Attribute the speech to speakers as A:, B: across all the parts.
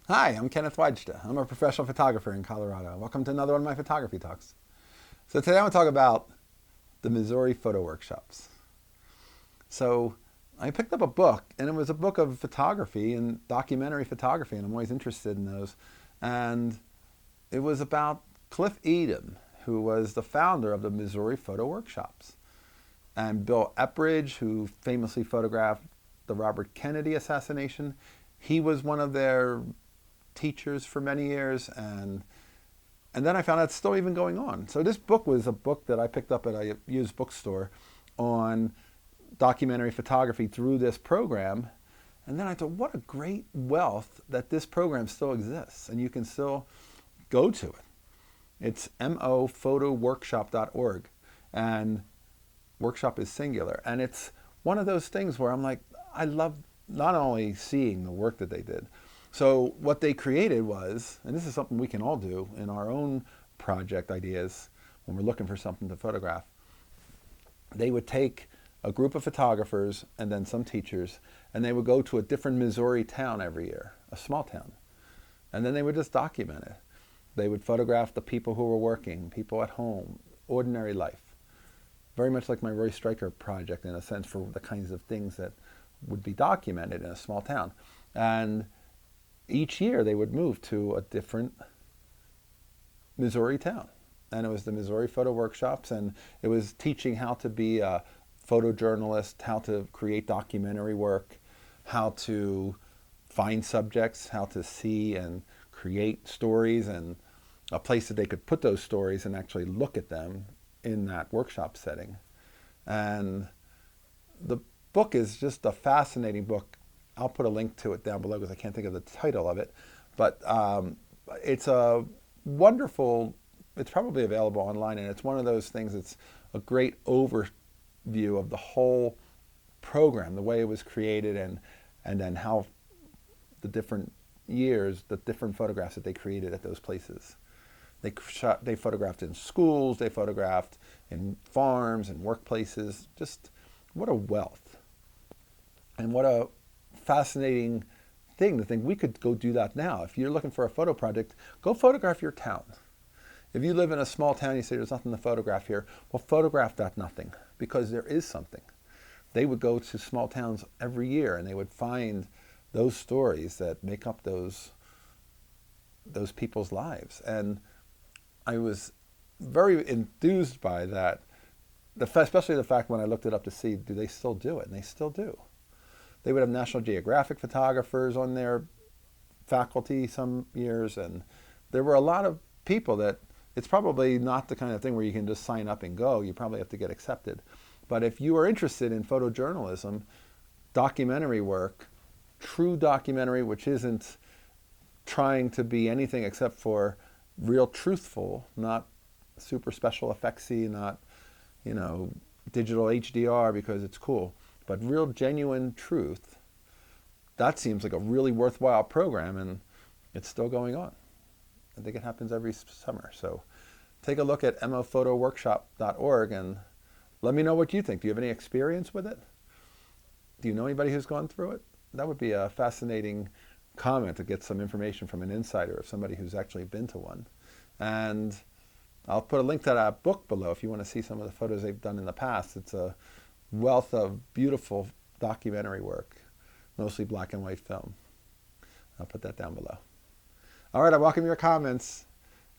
A: Hi, I'm Kenneth Wajda. I'm a professional photographer in Colorado. Welcome to another one of my photography talks. So today I want to talk about the Missouri photo workshops. So I picked up a book, and it was a book of photography and documentary photography, and I'm always interested in those. And it was about Cliff Edom, who was the founder of the Missouri photo workshops, and Bill Epridge, who famously photographed the Robert Kennedy assassination. He was one of their teachers for many years, and then I found out it's still even going on. So this book was a book that I picked up at a used bookstore on documentary photography through this program. And then I thought, what a great wealth that this program still exists and you can still go to it. It's mophotoworkshop.org, and workshop is singular. And it's one of those things where I'm like, I love not only seeing the work that they did. So what they created was, and this is something we can all do in our own project ideas when we're looking for something to photograph, they would take a group of photographers and then some teachers, and they would go to a different Missouri town every year, a small town, and then they would just document it. They would photograph the people who were working, people at home, ordinary life. Very much like my Roy Stryker project in a sense, for the kinds of things that would be documented in a small town. And each year they would move to a different Missouri town. And it was the Missouri Photo Workshops, and it was teaching how to be a photojournalist, how to create documentary work, how to find subjects, how to see and create stories, and a place that they could put those stories and actually look at them in that workshop setting. And the book is just a fascinating book. I'll put a link to it down below because I can't think of the title of it. But it's a wonderful, it's probably available online, and it's one of those things that's a great overview of the whole program, the way it was created, and then how the different years, the different photographs that they created at those places. They photographed in schools, they photographed in farms and workplaces. Just what a wealth. And what a fascinating thing to think we could go do that now. If you're looking for a photo project, go photograph your town. If you live in a small town, you say there's nothing to photograph here, well, photograph that nothing, because there is something. They would go to small towns every year and they would find those stories that make up those people's lives. And I was very enthused by that, especially the fact when I looked it up to see, do they still do it? And they still do. They would have National Geographic photographers on their faculty some years, and there were a lot of people that, it's probably not the kind of thing where you can just sign up and go. You probably have to get accepted. But if you are interested in photojournalism, documentary work, true documentary, which isn't trying to be anything except for real truthful, not super special effectsy, not, digital HDR because it's cool, but real genuine truth, that seems like a really worthwhile program, and it's still going on. I think it happens every summer. So take a look at mophotoworkshop.org and let me know what you think. Do you have any experience with it? Do you know anybody who's gone through it? That would be a fascinating comment to get some information from an insider of somebody who's actually been to one. And I'll put a link to that book below if you want to see some of the photos they've done in the past. It's a wealth of beautiful documentary work, mostly black and white film. I'll put that down below. All right, I welcome your comments.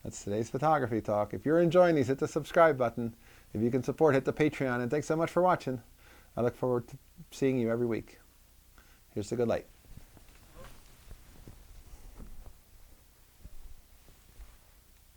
A: That's today's photography talk. If you're enjoying these, hit the subscribe button. If you can support, hit the Patreon. And thanks so much for watching. I look forward to seeing you every week. Here's the good light.